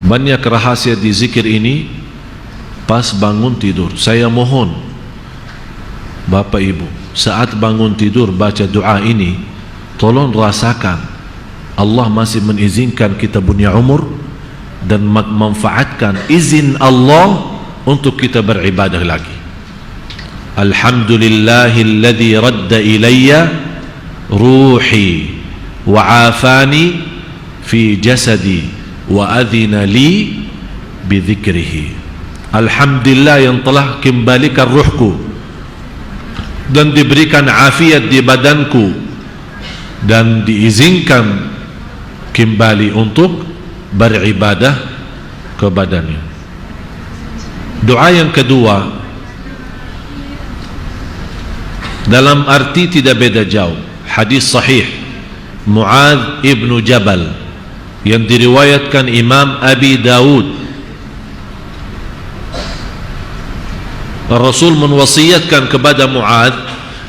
Banyak rahasia di zikir ini pas bangun tidur. Saya mohon Bapak Ibu, saat bangun tidur baca doa ini, tolong rasakan Allah masih mengizinkan kita punya umur dan memanfaatkan izin Allah untuk kita beribadah lagi. Alhamdulillahilladzi radda ilayya ruhi wa afani fi jasadi wa adhina li bidzikrihi. Alhamdulillah yang telah kembalikan ruhku dan diberikan afiat di badanku dan diizinkan kembali untuk beribadah kepadanya. Doa yang kedua dalam arti tidak beda jauh. Hadis sahih Muadz ibnu Jabal yang diriwayatkan Imam Abi Dawud. Rasul menwasiatkan kepada Muadz,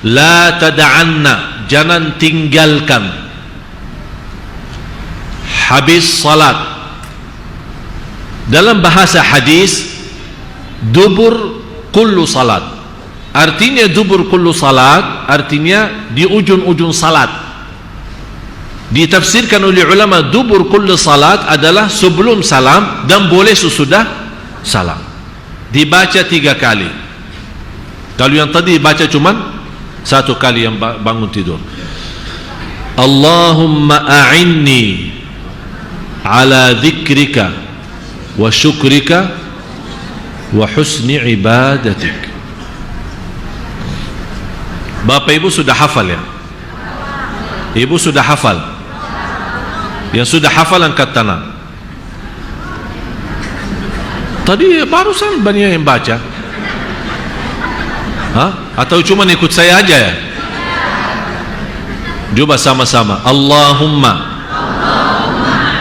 la tada'anna, jangan tinggalkan habis salat. Dalam bahasa hadis, dubur kullu salat, artinya dubur kullu salat artinya di ujung-ujung salat. Ditafsirkan oleh ulama, dubur kullu salat adalah sebelum salam dan boleh sesudah salam. Dibaca 3 kali. Kalau yang tadi baca cuman 1 kali yang bangun tidur. Allahumma a'inni ala dzikrika wa syukrika wa husni ibadatik. Bapak Ibu sudah hafal ya? Ibu sudah hafal? Yang sudah hafal angkat tangan. Tadi barusan banyak yang baca. Hah? Atau cuma ikut saya aja ya? Coba sama-sama. Allahumma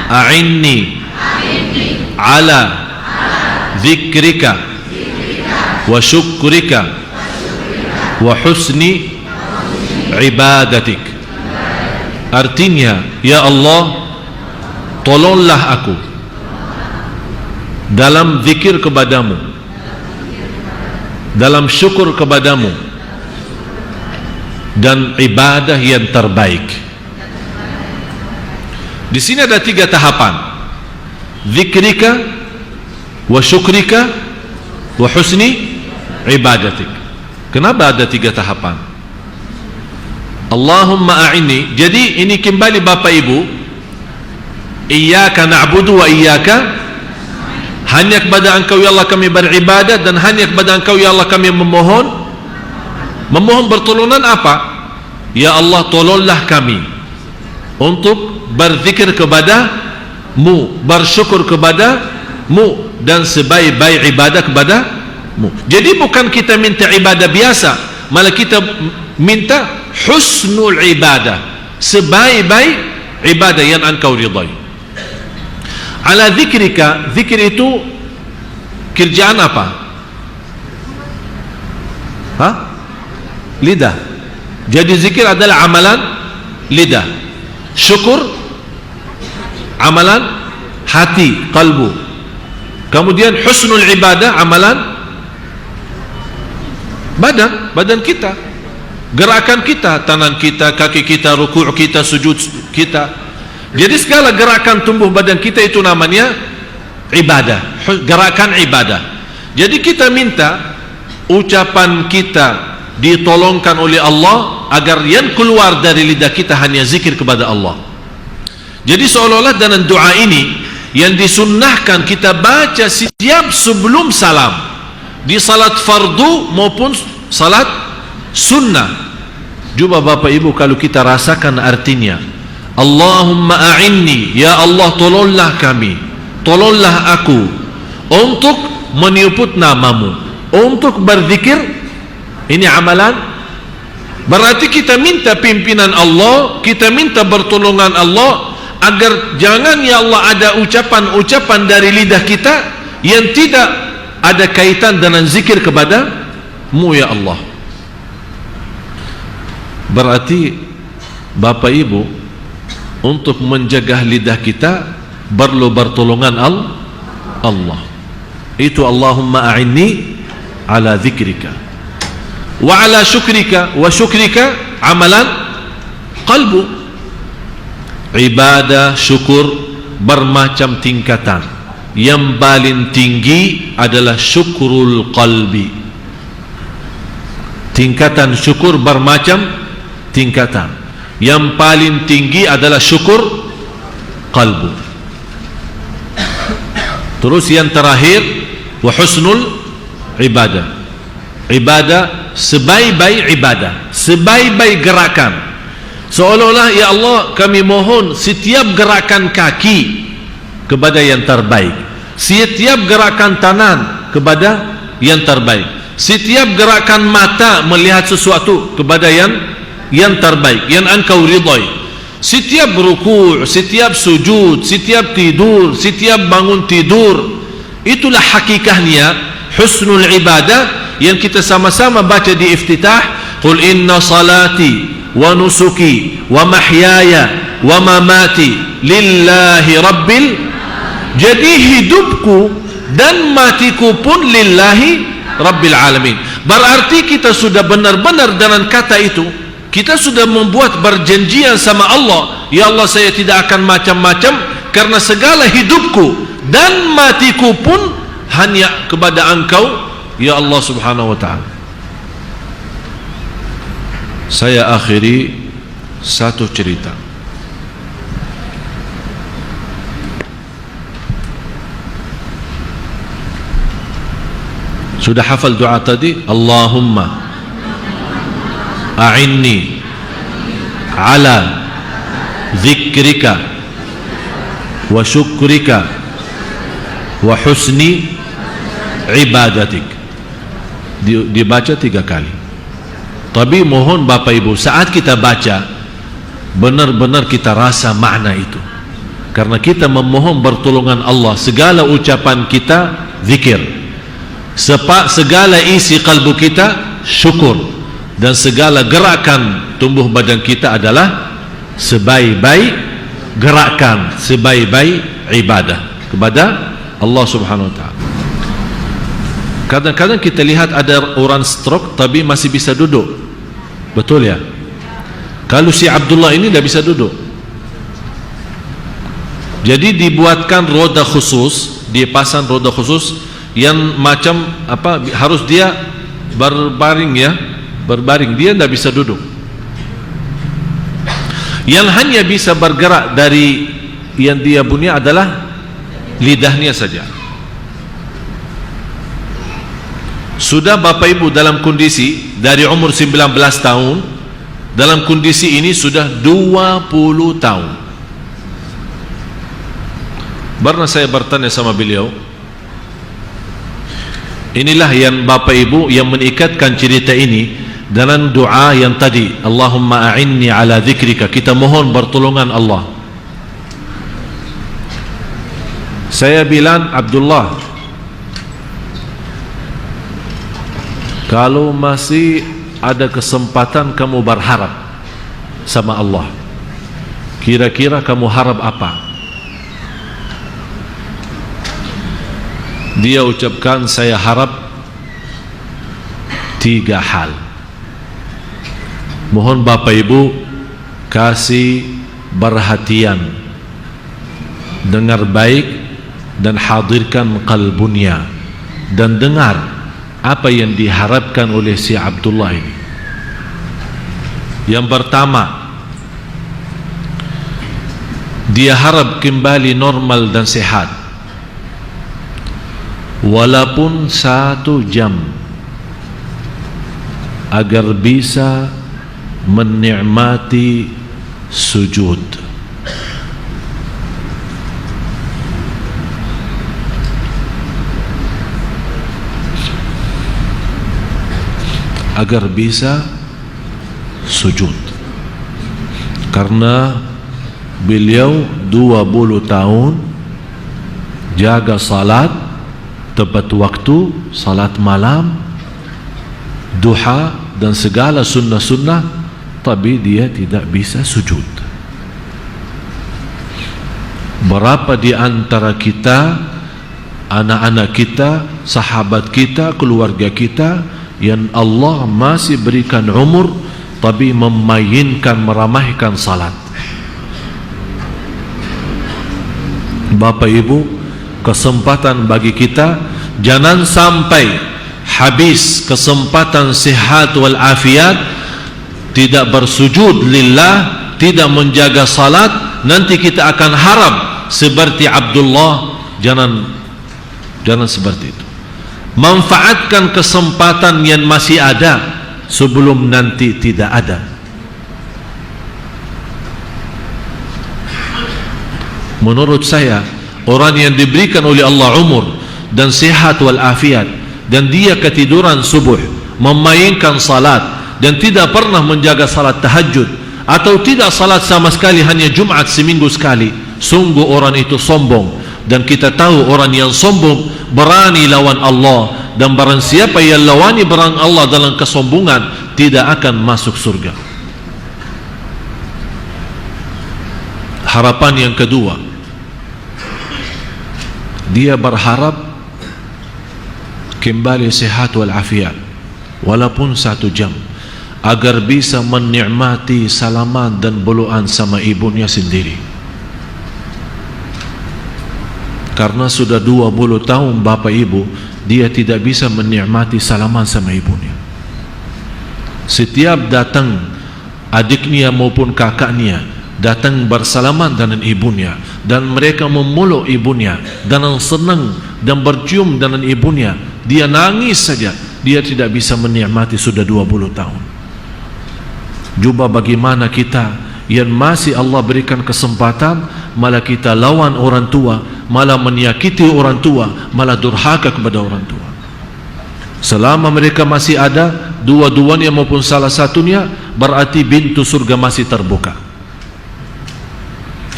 a'inni ala dzikrika wa syukrika wa husni ibadatik. Artinya, ya Allah, tolonglah aku dalam zikir kepadamu, dalam syukur kepadamu, dan ibadah yang terbaik. Di sini ada 3 tahapan: zikrika wa syukrika wa husni ibadatik. Kenapa ada 3 tahapan? Allahumma a'inni. Jadi ini kembali Bapak Ibu, iyyaka na'budu wa iyyaka, hanya kepada Engkau ya Allah kami beribadah dan hanya kepada Engkau ya Allah kami memohon. Memohon pertolongan apa? Ya Allah, tolonglah kami untuk berzikir kepada-Mu, bersyukur kepada-Mu, dan sebaik-baik ibadah kepada-Mu. Jadi bukan kita minta ibadah biasa, malah kita minta husnul ibadah, sebaik-baik ibadah yang Engkau ridai. Ala zikrika, zikir itu kerjaan apa? Hah? Lidah. Jadi zikir adalah amalan lidah. Syukur amalan hati, kalbu. Kemudian husnul ibadah amalan badan kita, gerakan kita, tangan kita, kaki kita, ruku' kita, sujud kita. Jadi segala gerakan tubuh badan kita itu namanya ibadah, gerakan ibadah. Jadi kita minta ucapan kita ditolongkan oleh Allah agar yang keluar dari lidah kita hanya zikir kepada Allah. Jadi seolah-olah dalam doa ini yang disunnahkan kita baca setiap sebelum salam, di salat fardu maupun salat sunnah. Coba Bapak Ibu kalau kita rasakan artinya, Allahumma a'inni, ya Allah tolonglah kami, tolonglah aku untuk menyebut namamu, untuk berzikir. Ini amalan. Berarti kita minta pimpinan Allah, kita minta pertolongan Allah agar jangan ya Allah ada ucapan-ucapan dari lidah kita yang tidak ada kaitan dengan zikir kepada-Mu ya Allah. Berarti Bapak Ibu, untuk menjaga lidah kita perlu pertolongan Allah. Itu Allahumma a'inni ala dzikrika wa ala syukrika, wa syukrika amalan qalbu. Ibadah syukur bermacam tingkatan. Yang paling tinggi adalah syukrul qalbi. Tingkatan syukur bermacam tingkatan. Yang paling tinggi adalah syukur qalbu. Terus yang terakhir, wa husnul ibadah. Ibadah sebaik-baik ibadah, sebaik-baik gerakan. Seolah-olah, ya Allah, kami mohon setiap gerakan kaki kepada yang terbaik, setiap gerakan tangan kepada yang terbaik, setiap gerakan mata melihat sesuatu kepada yang terbaik, yang engkau ridai. Setiap ruku', setiap sujud, setiap tidur, setiap bangun tidur, itulah hakikahnya husnul ibadah yang kita sama-sama baca di iftitah. Qul inna salati wa nusuki wa mahyaya wa mamati lillahi rabbil. Jadi hidupku dan matiku pun lillahi rabbil alamin. Berarti kita sudah benar-benar dengan kata itu, kita sudah membuat perjanjian sama Allah. Ya Allah, saya tidak akan macam-macam, karena segala hidupku dan matiku pun hanya kepada Engkau, ya Allah subhanahu wa ta'ala. Saya akhiri satu cerita. Sudah hafal doa tadi? Allahumma a'inni ala dzikrika wa syukrika wa husni ibadatik. Dibaca 3 kali. Tapi mohon Bapak Ibu, saat kita baca, benar-benar kita rasa makna itu. Karena kita memohon pertolongan Allah, segala ucapan kita zikir, segala isi kalbu kita syukur, dan segala gerakan tubuh badan kita adalah sebaik-baik gerakan, sebaik-baik ibadah kepada Allah subhanahu wa ta'ala. Kadang-kadang kita lihat ada orang stroke tapi masih bisa duduk. Betul ya? Kalau si Abdullah ini tidak bisa duduk, jadi dibuatkan roda khusus, dipasang roda khusus yang macam apa, harus dia berbaring ya, berbaring, dia tidak bisa duduk. Yang hanya bisa bergerak dari yang dia punya adalah lidahnya saja. Sudah Bapak Ibu dalam kondisi dari umur 19 tahun, dalam kondisi ini sudah 20 tahun. Pernah saya bertanya sama beliau, inilah yang Bapak Ibu yang mengikatkan cerita ini dengan doa yang tadi, Allahumma a'inni ala dzikrika. Kita mohon pertolongan Allah. Saya bilang, Abdullah, kalau masih ada kesempatan kamu berharap sama Allah, kira-kira kamu harap apa? Dia ucapkan, saya harap 3 hal. Mohon Bapak Ibu kasih perhatian, dengar baik dan hadirkan kalbunya, dan dengar apa yang diharapkan oleh si Abdullah ini. Yang pertama, dia harap kembali normal dan sehat, walaupun 1 jam, agar bisa menikmati sujud. Agar bisa sujud, karena beliau 20 tahun jaga salat tepat waktu, salat malam, duha dan segala sunnah-sunnah, tapi dia tidak bisa sujud. Berapa di antara kita anak-anak kita, sahabat kita, keluarga kita yang Allah masih berikan umur tapi memainkan, meramaikan salat. Bapak Ibu, kesempatan bagi kita, jangan sampai habis kesempatan sihat wal afiat tidak bersujud lillah, tidak menjaga salat, nanti kita akan harap seperti Abdullah. Jangan seperti itu. Manfaatkan kesempatan yang masih ada sebelum nanti tidak ada. Menurut saya, orang yang diberikan oleh Allah umur dan sehat wal afiat dan dia ketiduran subuh, memainkan salat dan tidak pernah menjaga salat tahajud atau tidak salat sama sekali, hanya Jumat seminggu sekali, sungguh orang itu sombong. Dan kita tahu orang yang sombong berani lawan Allah, dan barang siapa yang lawani barang Allah dalam kesombongan tidak akan masuk surga. Harapan yang kedua, dia berharap kembali sehat wal afiat walaupun 1 jam agar bisa menikmati salaman dan beluan sama ibunya sendiri. Karena sudah 20 tahun Bapak Ibu dia tidak bisa menikmati salaman sama ibunya. Setiap datang adiknya maupun kakaknya datang bersalaman dengan ibunya dan mereka memeluk ibunya dan senang dan bercium dengan ibunya, dia nangis saja, dia tidak bisa menikmati sudah 20 tahun. Cuba bagaimana kita yang masih Allah berikan kesempatan, malah kita lawan orang tua, malah menyakiti orang tua, malah durhaka kepada orang tua. Selama mereka masih ada, dua-duanya maupun salah satunya, berarti pintu surga masih terbuka.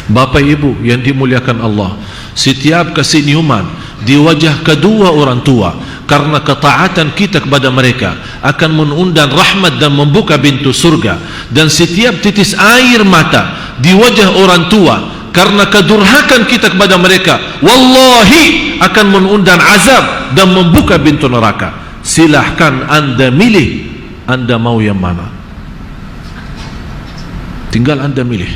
Bapak Ibu yang dimuliakan Allah, setiap kesenyuman di wajah kedua orang tua karena ketaatan kita kepada mereka akan mengundang rahmat dan membuka pintu surga. Dan setiap titis air mata di wajah orang tua karena kedurhakan kita kepada mereka, wallahi akan mengundang azab dan membuka pintu neraka. Silahkan anda milih, anda mau yang mana, tinggal anda milih.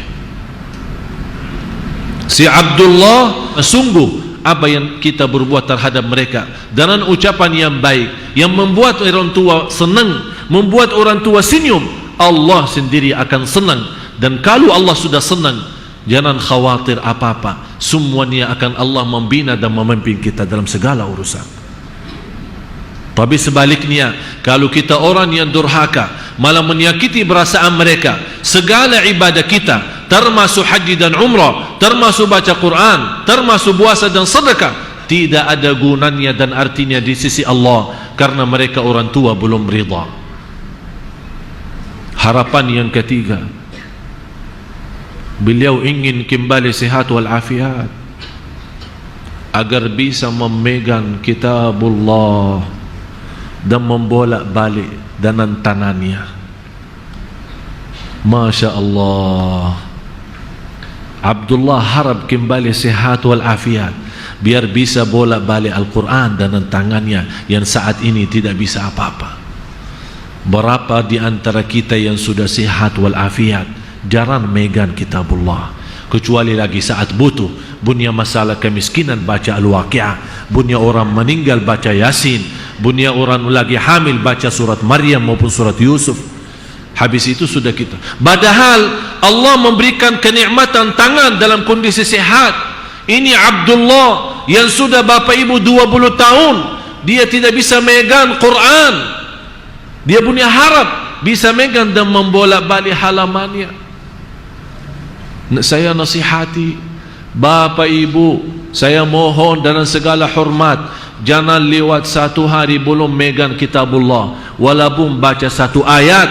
Si Abdullah, sungguh apa yang kita berbuat terhadap mereka dengan ucapan yang baik yang membuat orang tua senang, membuat orang tua senyum, Allah sendiri akan senang. Dan kalau Allah sudah senang, jangan khawatir apa-apa, semuanya akan Allah membina dan memimpin kita dalam segala urusan. Tapi sebaliknya, kalau kita orang yang durhaka, malah menyakiti perasaan mereka, segala ibadah kita, termasuk haji dan umrah, termasuk baca Quran, termasuk puasa dan sedekah, tidak ada gunanya dan artinya di sisi Allah, karena mereka orang tua belum ridha. Harapan yang ketiga, beliau ingin kembali sehat wal afiat agar bisa memegang kitabullah dan membolak-balik dengan tangannya. Masya Allah, Abdullah harap kembali sehat wal afiat biar bisa bolak-balik Al-Quran dengan tangannya yang saat ini tidak bisa apa-apa. Berapa di antara kita yang sudah sehat wal afiat jarang megang kitabullah, kecuali lagi saat butuh, punya masalah kemiskinan baca Al-Waqi'ah, punya orang meninggal baca Yasin, punya orang lagi hamil baca surat Maryam maupun surat Yusuf. Habis itu sudah kita. Padahal Allah memberikan kenikmatan tangan dalam kondisi sehat. Ini Abdullah yang sudah Bapak Ibu 20 tahun dia tidak bisa megang Quran. Dia punya harap bisa megang dan membolak-balik halamannya. Saya nasihati Bapak Ibu, saya mohon dengan segala hormat, jangan lewat 1 hari belum megang kitabullah, walaupun baca 1 ayat.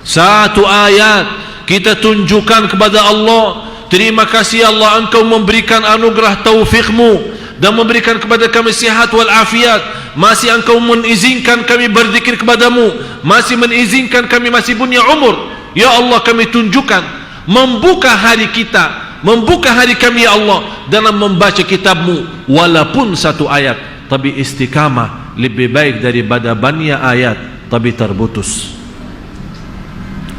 1 ayat kita tunjukkan kepada Allah, terima kasih Allah, engkau memberikan anugerah taufikmu dan memberikan kepada kami sihat wal afiat, masih engkau mengizinkan kami berzikir kepadamu, masih mengizinkan kami masih punya umur. Ya Allah, kami tunjukkan, membuka hari kita membuka hari kami ya Allah dalam membaca kitab-Mu walaupun satu ayat, tapi istiqamah lebih baik daripada banyak ayat tapi terputus.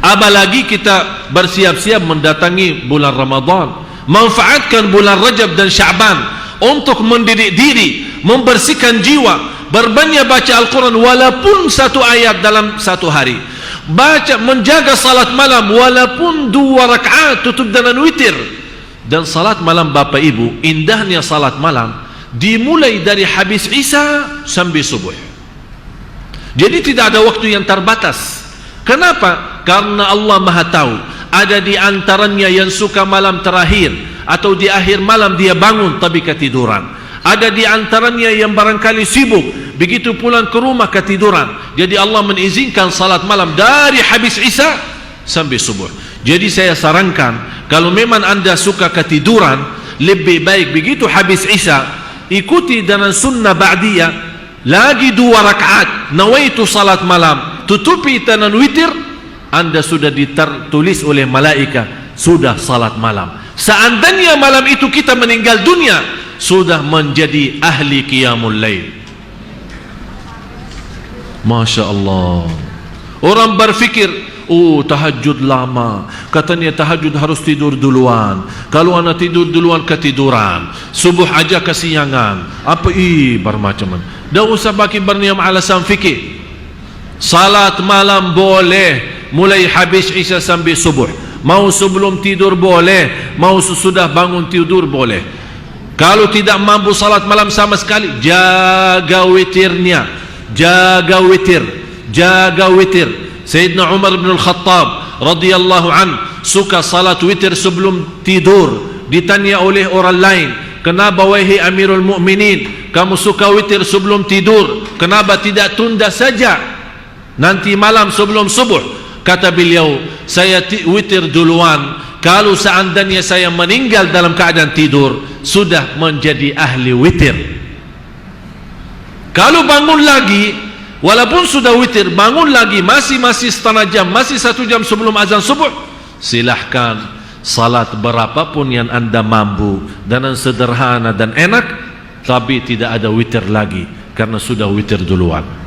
Apalagi kita bersiap-siap mendatangi bulan Ramadan, manfaatkan bulan Rajab dan Sya'ban untuk mendidik diri, membersihkan jiwa, berbanyak baca Al-Quran walaupun satu ayat dalam satu hari, baca, menjaga salat malam walaupun 2 rakaat tutup dengan witir. Dan salat malam Bapak Ibu, indahnya salat malam dimulai dari habis Isya sampai subuh. Jadi tidak ada waktu yang terbatas. Kenapa? Karena Allah Maha tahu. Ada di antaranya yang suka malam terakhir atau di akhir malam dia bangun tapi ketiduran. Ada di antaranya yang barangkali sibuk, begitu pulang ke rumah ketiduran. Jadi Allah mengizinkan salat malam dari habis Isya sampai subuh. Jadi saya sarankan, kalau memang anda suka ketiduran, lebih baik begitu habis Isya ikuti dengan sunnah ba'diyah lagi 2 rakaat, nawaitu salat malam, tutupi dengan witir, anda sudah ditulis oleh malaikat sudah salat malam. Seandainya malam itu kita meninggal dunia, sudah menjadi ahli qiyamul lail. Masya Allah. Orang berfikir, oh tahajud lama, katanya tahajud harus tidur duluan, kalau anak tidur duluan ketiduran, subuh aja kesiangan, apa bermacam-macam. Dah usah pakai berniam alasan fikir. Salat malam boleh mulai habis Isya sampai subuh, mau sebelum tidur boleh, mau sesudah bangun tidur boleh. Kalau tidak mampu salat malam sama sekali, jaga witirnya, jaga witir, jaga witir. Sayyidina Umar bin Al-Khattab radhiyallahu an suka salat witir sebelum tidur. Ditanya oleh orang lain, kenapa wahai Amirul Mukminin kamu suka witir sebelum tidur, kenapa tidak tunda saja nanti malam sebelum subuh? Kata beliau, saya witir duluan, kalau seandainya saya meninggal dalam keadaan tidur, sudah menjadi ahli witir. Kalau bangun lagi, walaupun sudah witir, bangun lagi masih setengah jam, masih 1 jam sebelum azan subuh, silahkan salat berapapun yang anda mampu, dengan sederhana dan enak, tapi tidak ada witir lagi karena sudah witir duluan.